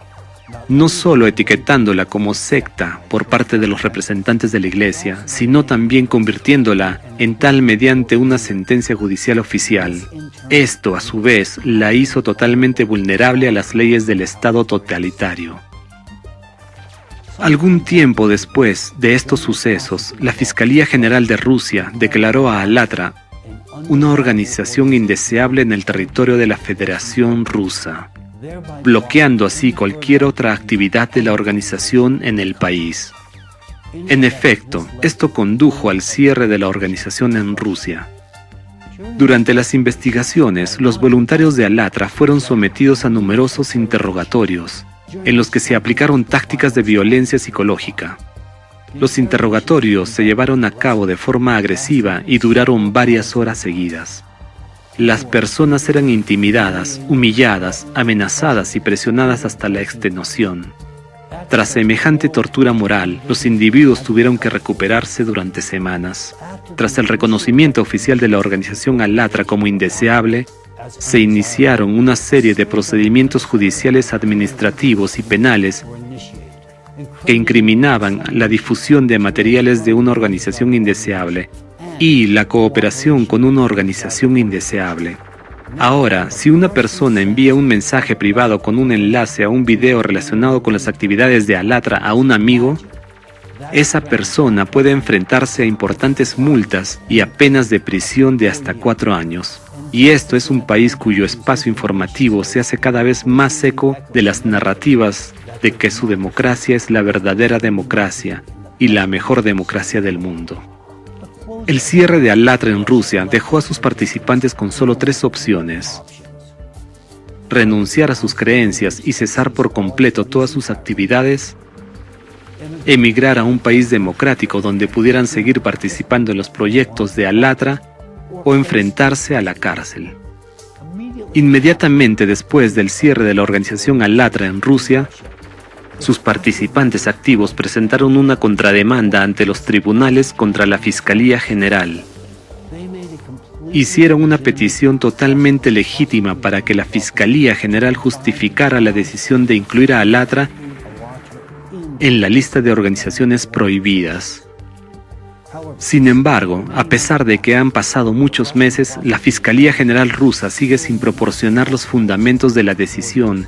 no solo etiquetándola como secta por parte de los representantes de la Iglesia, sino también convirtiéndola en tal mediante una sentencia judicial oficial. Esto, a su vez, la hizo totalmente vulnerable a las leyes del Estado totalitario. Algún tiempo después de estos sucesos, la Fiscalía General de Rusia declaró a Allatra una organización indeseable en el territorio de la Federación Rusa, bloqueando así cualquier otra actividad de la organización en el país. En efecto, esto condujo al cierre de la organización en Rusia. Durante las investigaciones, los voluntarios de Allatra fueron sometidos a numerosos interrogatorios, en los que se aplicaron tácticas de violencia psicológica. Los interrogatorios se llevaron a cabo de forma agresiva y duraron varias horas seguidas. Las personas eran intimidadas, humilladas, amenazadas y presionadas hasta la extenuación. Tras semejante tortura moral, los individuos tuvieron que recuperarse durante semanas. Tras el reconocimiento oficial de la organización Allatra como indeseable, se iniciaron una serie de procedimientos judiciales administrativos y penales que incriminaban la difusión de materiales de una organización indeseable y la cooperación con una organización indeseable. Ahora, si una persona envía un mensaje privado con un enlace a un video relacionado con las actividades de Allatra a un amigo, esa persona puede enfrentarse a importantes multas y a penas de prisión de hasta 4 años. Y esto es un país cuyo espacio informativo se hace cada vez más seco de las narrativas de que su democracia es la verdadera democracia y la mejor democracia del mundo. El cierre de Allatra en Rusia dejó a sus participantes con solo 3 opciones: renunciar a sus creencias y cesar por completo todas sus actividades, emigrar a un país democrático donde pudieran seguir participando en los proyectos de Allatra, o enfrentarse a la cárcel. Inmediatamente después del cierre de la organización Allatra en Rusia, sus participantes activos presentaron una contrademanda ante los tribunales contra la Fiscalía General. Hicieron una petición totalmente legítima para que la Fiscalía General justificara la decisión de incluir a Allatra en la lista de organizaciones prohibidas. Sin embargo, a pesar de que han pasado muchos meses, la Fiscalía General rusa sigue sin proporcionar los fundamentos de la decisión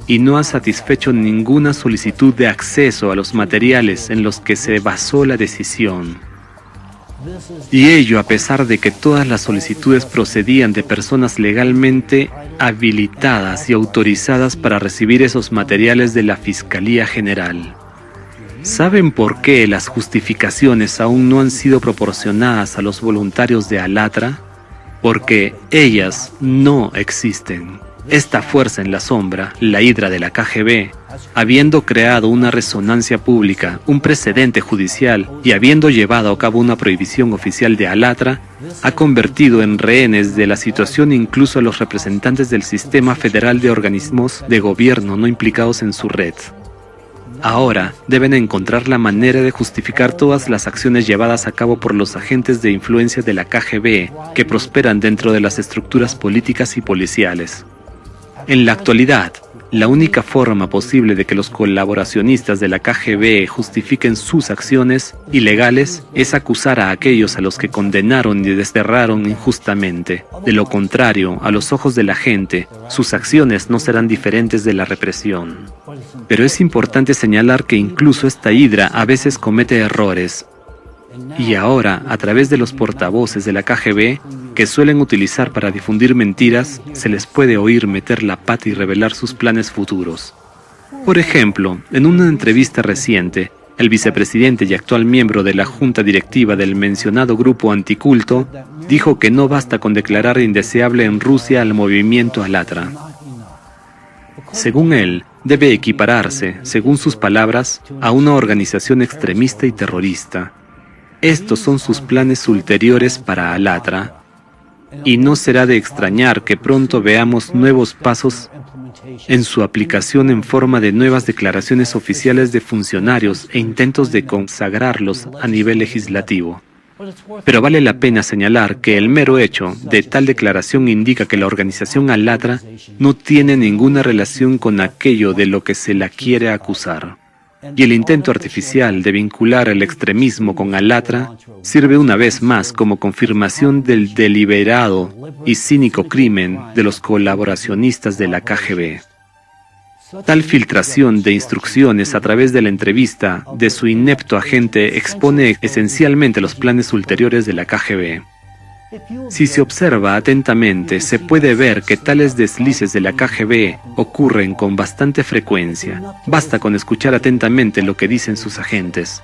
y no ha satisfecho ninguna solicitud de acceso a los materiales en los que se basó la decisión. Y ello a pesar de que todas las solicitudes procedían de personas legalmente habilitadas y autorizadas para recibir esos materiales de la Fiscalía General. ¿Saben por qué las justificaciones aún no han sido proporcionadas a los voluntarios de Allatra? Porque ellas no existen. Esta fuerza en la sombra, la hidra de la KGB, habiendo creado una resonancia pública, un precedente judicial y habiendo llevado a cabo una prohibición oficial de Allatra, ha convertido en rehenes de la situación incluso a los representantes del sistema federal de organismos de gobierno no implicados en su red. Ahora deben encontrar la manera de justificar todas las acciones llevadas a cabo por los agentes de influencia de la KGB que prosperan dentro de las estructuras políticas y policiales. En la actualidad, la única forma posible de que los colaboracionistas de la KGB justifiquen sus acciones ilegales es acusar a aquellos a los que condenaron y desterraron injustamente. De lo contrario, a los ojos de la gente, sus acciones no serán diferentes de la represión. Pero es importante señalar que incluso esta hidra a veces comete errores. Y ahora, a través de los portavoces de la KGB, que suelen utilizar para difundir mentiras, se les puede oír meter la pata y revelar sus planes futuros. Por ejemplo, en una entrevista reciente, el vicepresidente y actual miembro de la junta directiva del mencionado grupo anticulto dijo que no basta con declarar indeseable en Rusia al movimiento Alatra. Según él, debe equipararse, según sus palabras, a una organización extremista y terrorista. Estos son sus planes ulteriores para Alatra, y no será de extrañar que pronto veamos nuevos pasos en su aplicación en forma de nuevas declaraciones oficiales de funcionarios e intentos de consagrarlos a nivel legislativo. Pero vale la pena señalar que el mero hecho de tal declaración indica que la organización Alatra no tiene ninguna relación con aquello de lo que se la quiere acusar. Y el intento artificial de vincular el extremismo con Alatra sirve una vez más como confirmación del deliberado y cínico crimen de los colaboracionistas de la KGB. Tal filtración de instrucciones a través de la entrevista de su inepto agente expone esencialmente los planes ulteriores de la KGB. Si se observa atentamente, se puede ver que tales deslices de la KGB ocurren con bastante frecuencia. Basta con escuchar atentamente lo que dicen sus agentes.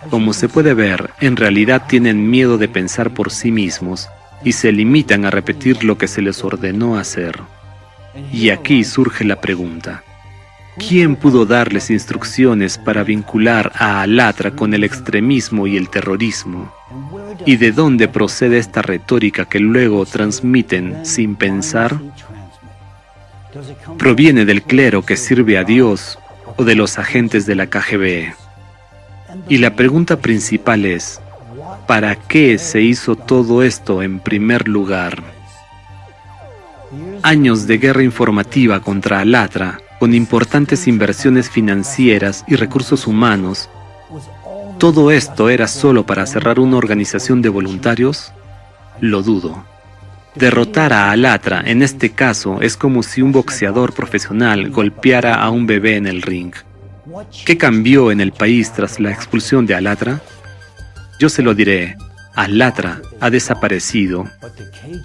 Como se puede ver, en realidad tienen miedo de pensar por sí mismos y se limitan a repetir lo que se les ordenó hacer. Y aquí surge la pregunta: ¿quién pudo darles instrucciones para vincular a Alatra con el extremismo y el terrorismo? ¿Y de dónde procede esta retórica que luego transmiten sin pensar? ¿Proviene del clero que sirve a Dios o de los agentes de la KGB? Y la pregunta principal es: ¿para qué se hizo todo esto en primer lugar? Años de guerra informativa contra Alatra, con importantes inversiones financieras y recursos humanos. ¿Todo esto era solo para cerrar una organización de voluntarios? Lo dudo. Derrotar a Alatra, en este caso, es como si un boxeador profesional golpeara a un bebé en el ring. ¿Qué cambió en el país tras la expulsión de Alatra? Yo se lo diré: Alatra ha desaparecido,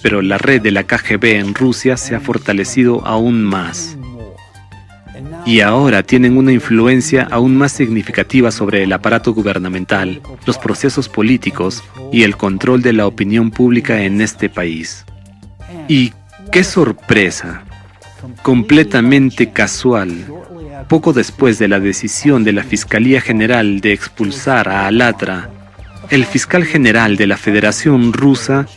pero la red de la KGB en Rusia se ha fortalecido aún más. Y ahora tienen una influencia aún más significativa sobre el aparato gubernamental, los procesos políticos y el control de la opinión pública en este país. Y ¡qué sorpresa! Completamente casual, poco después de la decisión de la Fiscalía General de expulsar a Alatra, el fiscal general de la Federación Rusa,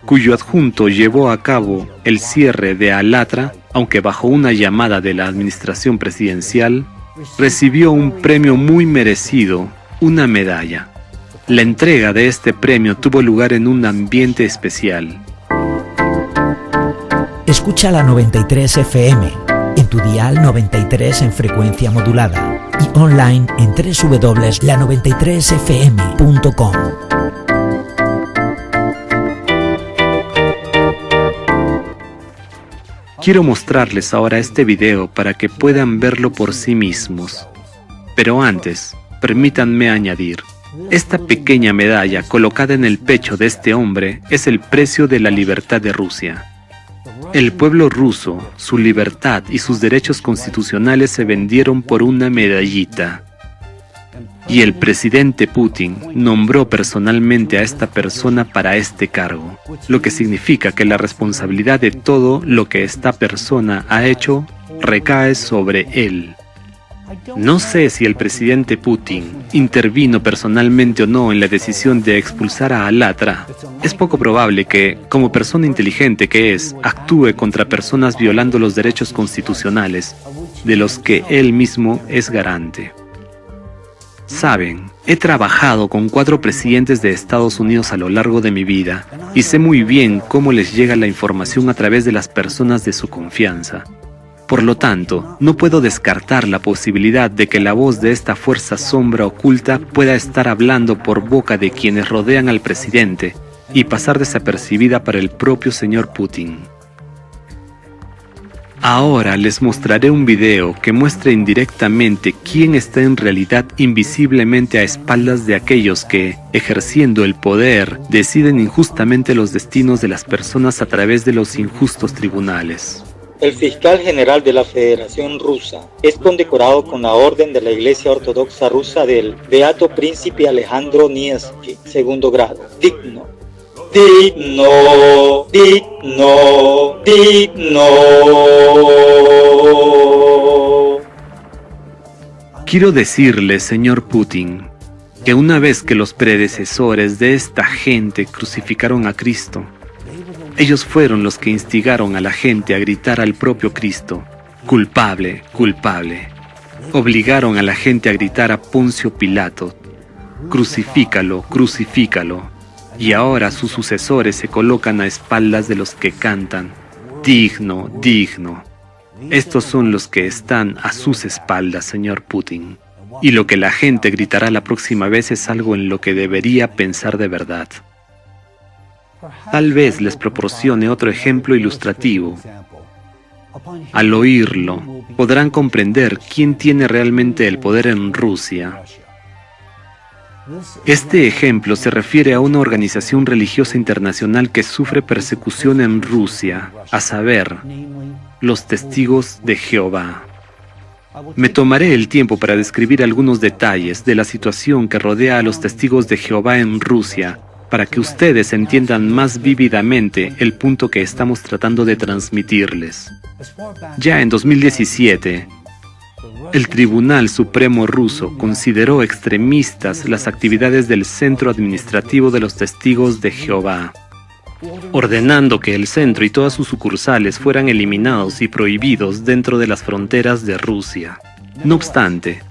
cuyo adjunto llevó a cabo el cierre de Alatra, aunque bajo una llamada de la administración presidencial, recibió un premio muy merecido, una medalla. La entrega de este premio tuvo lugar en un ambiente especial. Escucha la 93 FM, en tu dial 93 en frecuencia modulada y online en www.la93fm.com. Quiero mostrarles ahora este video para que puedan verlo por sí mismos. Pero antes, permítanme añadir, esta pequeña medalla colocada en el pecho de este hombre es el precio de la libertad de Rusia. El pueblo ruso, su libertad y sus derechos constitucionales se vendieron por una medallita. Y el presidente Putin nombró personalmente a esta persona para este cargo, lo que significa que la responsabilidad de todo lo que esta persona ha hecho recae sobre él. No sé si el presidente Putin intervino personalmente o no en la decisión de expulsar a Alatra. Es poco probable que, como persona inteligente que es, actúe contra personas violando los derechos constitucionales, de los que él mismo es garante. Saben, he trabajado con 4 presidentes de Estados Unidos a lo largo de mi vida y sé muy bien cómo les llega la información a través de las personas de su confianza. Por lo tanto, no puedo descartar la posibilidad de que la voz de esta fuerza sombra oculta pueda estar hablando por boca de quienes rodean al presidente y pasar desapercibida para el propio señor Putin. Ahora les mostraré un video que muestra indirectamente quién está en realidad invisiblemente a espaldas de aquellos que, ejerciendo el poder, deciden injustamente los destinos de las personas a través de los injustos tribunales. El fiscal general de la Federación Rusa es condecorado con la Orden de la Iglesia Ortodoxa Rusa del Beato Príncipe Alejandro Nevsky, segundo grado. Digno. Digno, digno, digno. Quiero decirle, señor Putin, que una vez que los predecesores de esta gente crucificaron a Cristo, ellos fueron los que instigaron a la gente a gritar al propio Cristo, culpable, culpable. Obligaron a la gente a gritar a Poncio Pilato, crucifícalo, crucifícalo. Y ahora sus sucesores se colocan a espaldas de los que cantan, digno, digno. Estos son los que están a sus espaldas, señor Putin. Y lo que la gente gritará la próxima vez es algo en lo que debería pensar de verdad. Tal vez les proporcione otro ejemplo ilustrativo. Al oírlo, podrán comprender quién tiene realmente el poder en Rusia. Este ejemplo se refiere a una organización religiosa internacional que sufre persecución en Rusia, a saber, los Testigos de Jehová. Me tomaré el tiempo para describir algunos detalles de la situación que rodea a los Testigos de Jehová en Rusia, para que ustedes entiendan más vívidamente el punto que estamos tratando de transmitirles. Ya en 2017, el Tribunal Supremo ruso consideró extremistas las actividades del Centro Administrativo de los Testigos de Jehová, ordenando que el centro y todas sus sucursales fueran eliminados y prohibidos dentro de las fronteras de Rusia. No obstante,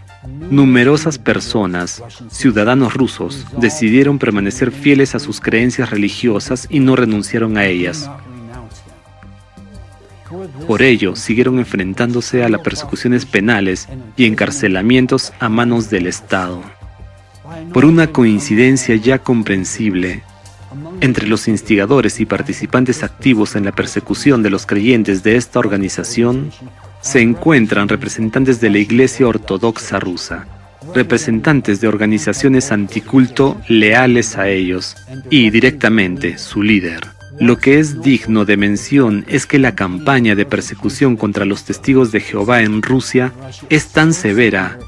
numerosas personas, ciudadanos rusos, decidieron permanecer fieles a sus creencias religiosas y no renunciaron a ellas. Por ello, siguieron enfrentándose a las persecuciones penales y encarcelamientos a manos del Estado. Por una coincidencia ya comprensible, entre los instigadores y participantes activos en la persecución de los creyentes de esta organización, se encuentran representantes de la Iglesia Ortodoxa Rusa, representantes de organizaciones anticulto leales a ellos y, directamente, su líder. Lo que es digno de mención es que la campaña de persecución contra los Testigos de Jehová en Rusia es tan severa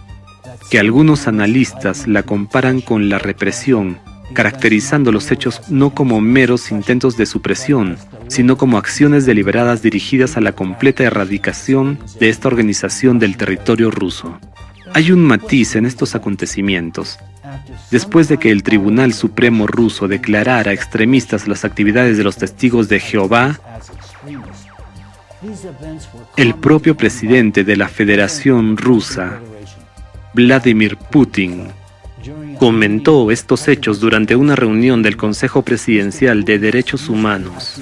que algunos analistas la comparan con la represión, caracterizando los hechos no como meros intentos de supresión, sino como acciones deliberadas dirigidas a la completa erradicación de esta organización del territorio ruso. Hay un matiz en estos acontecimientos. Después de que el Tribunal Supremo ruso declarara extremistas las actividades de los Testigos de Jehová, el propio presidente de la Federación Rusa, Vladimir Putin, comentó estos hechos durante una reunión del Consejo Presidencial de Derechos Humanos.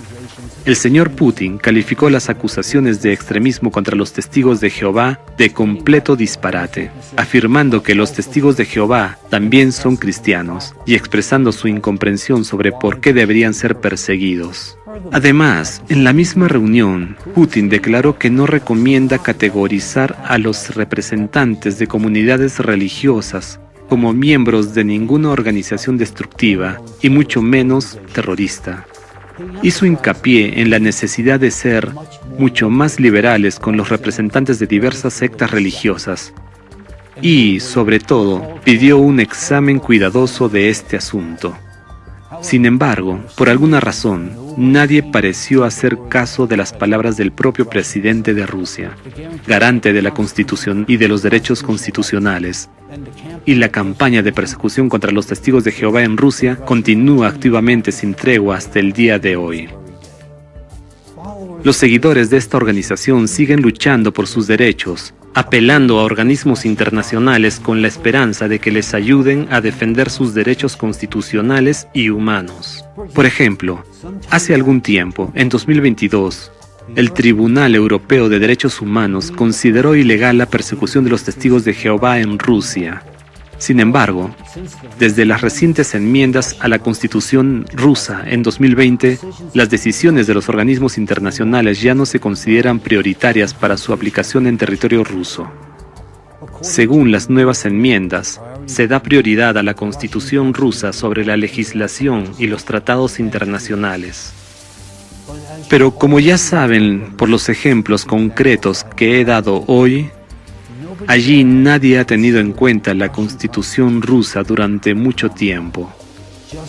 El señor Putin calificó las acusaciones de extremismo contra los Testigos de Jehová de completo disparate, afirmando que los Testigos de Jehová también son cristianos y expresando su incomprensión sobre por qué deberían ser perseguidos. Además, en la misma reunión, Putin declaró que no recomienda categorizar a los representantes de comunidades religiosas como miembros de ninguna organización destructiva y mucho menos terrorista. Hizo hincapié en la necesidad de ser mucho más liberales con los representantes de diversas sectas religiosas y, sobre todo, pidió un examen cuidadoso de este asunto. Sin embargo, por alguna razón, nadie pareció hacer caso de las palabras del propio presidente de Rusia, garante de la Constitución y de los derechos constitucionales. Y la campaña de persecución contra los Testigos de Jehová en Rusia continúa activamente sin tregua hasta el día de hoy. Los seguidores de esta organización siguen luchando por sus derechos, apelando a organismos internacionales con la esperanza de que les ayuden a defender sus derechos constitucionales y humanos. Por ejemplo, hace algún tiempo, en 2022, el Tribunal Europeo de Derechos Humanos consideró ilegal la persecución de los Testigos de Jehová en Rusia. Sin embargo, desde las recientes enmiendas a la Constitución rusa en 2020, las decisiones de los organismos internacionales ya no se consideran prioritarias para su aplicación en territorio ruso. Según las nuevas enmiendas, se da prioridad a la Constitución rusa sobre la legislación y los tratados internacionales. Pero como ya saben por los ejemplos concretos que he dado hoy, allí nadie ha tenido en cuenta la Constitución rusa durante mucho tiempo,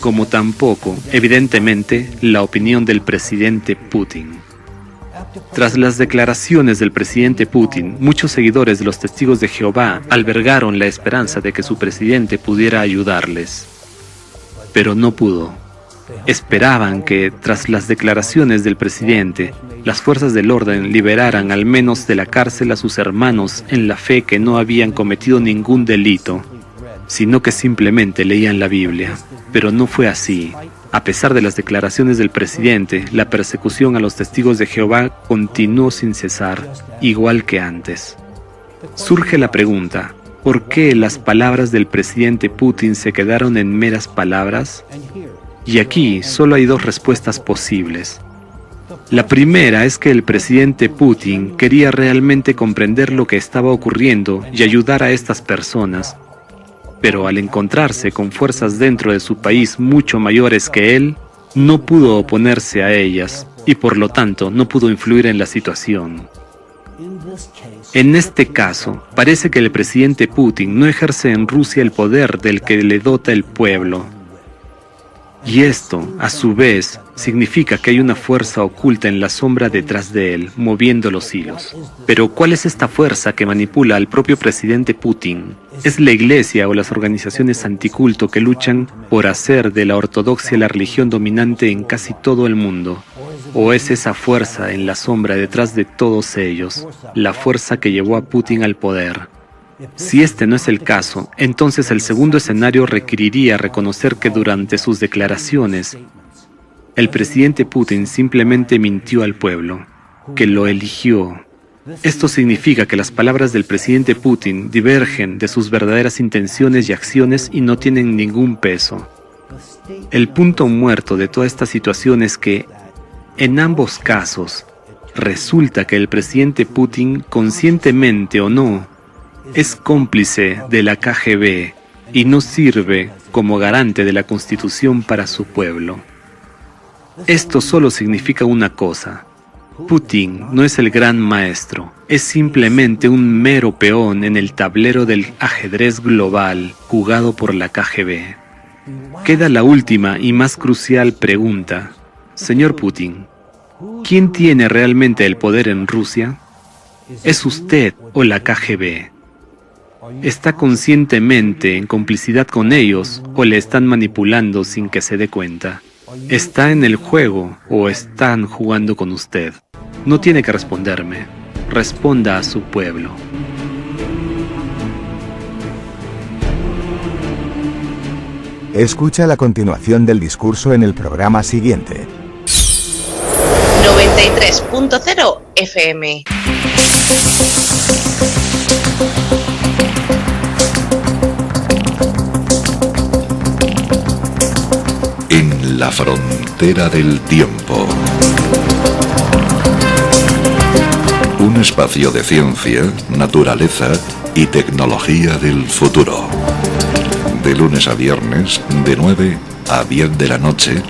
como tampoco, evidentemente, la opinión del presidente Putin. Tras las declaraciones del presidente Putin, muchos seguidores de los Testigos de Jehová albergaron la esperanza de que su presidente pudiera ayudarles. Pero no pudo. Esperaban que, tras las declaraciones del presidente, las fuerzas del orden liberaran al menos de la cárcel a sus hermanos en la fe que no habían cometido ningún delito, sino que simplemente leían la Biblia. Pero no fue así. A pesar de las declaraciones del presidente, la persecución a los Testigos de Jehová continuó sin cesar, igual que antes. Surge la pregunta, ¿por qué las palabras del presidente Putin se quedaron en meras palabras? Y aquí solo hay dos respuestas posibles. La primera es que el presidente Putin quería realmente comprender lo que estaba ocurriendo y ayudar a estas personas, pero al encontrarse con fuerzas dentro de su país mucho mayores que él, no pudo oponerse a ellas y por lo tanto no pudo influir en la situación. En este caso, parece que el presidente Putin no ejerce en Rusia el poder del que le dota el pueblo. Y esto, a su vez, significa que hay una fuerza oculta en la sombra detrás de él, moviendo los hilos. Pero, ¿cuál es esta fuerza que manipula al propio presidente Putin? ¿Es la Iglesia o las organizaciones anticulto que luchan por hacer de la ortodoxia la religión dominante en casi todo el mundo? ¿O es esa fuerza en la sombra detrás de todos ellos, la fuerza que llevó a Putin al poder? Si este no es el caso, entonces el segundo escenario requeriría reconocer que durante sus declaraciones, el presidente Putin simplemente mintió al pueblo, que lo eligió. Esto significa que las palabras del presidente Putin divergen de sus verdaderas intenciones y acciones y no tienen ningún peso. El punto muerto de toda esta situación es que, en ambos casos, resulta que el presidente Putin, conscientemente o no, es cómplice de la KGB y no sirve como garante de la Constitución para su pueblo. Esto solo significa una cosa. Putin no es el gran maestro, es simplemente un mero peón en el tablero del ajedrez global jugado por la KGB. Queda la última y más crucial pregunta. Señor Putin, ¿quién tiene realmente el poder en Rusia? ¿Es usted o la KGB? ¿Está conscientemente en complicidad con ellos o le están manipulando sin que se dé cuenta? ¿Está en el juego o están jugando con usted? No tiene que responderme. Responda a su pueblo. Escucha la continuación del discurso en el programa siguiente. 93.0 FM. En la frontera del tiempo. Un espacio de ciencia, naturaleza y tecnología del futuro. De lunes a viernes, de 9 a 10 de la noche,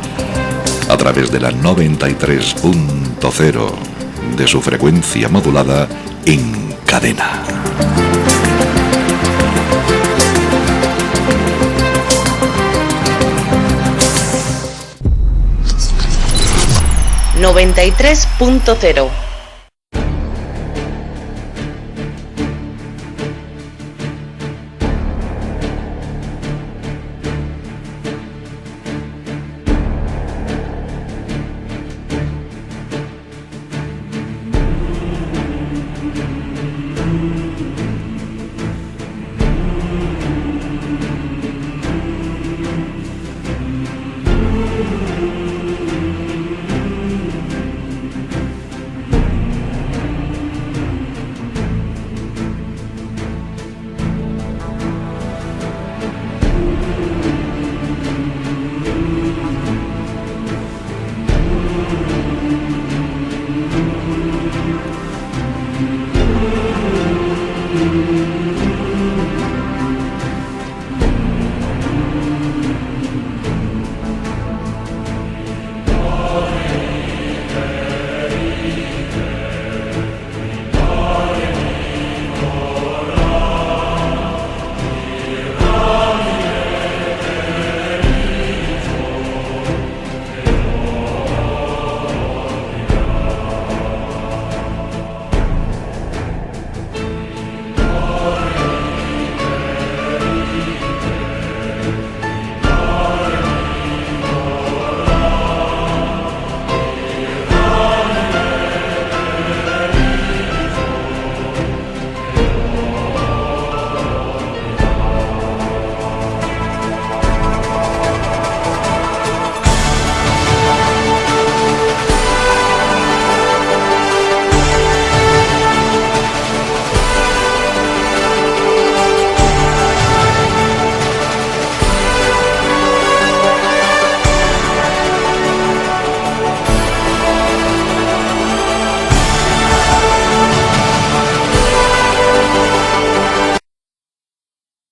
a través de la 93.0 de su frecuencia modulada en cadena. ...93.0.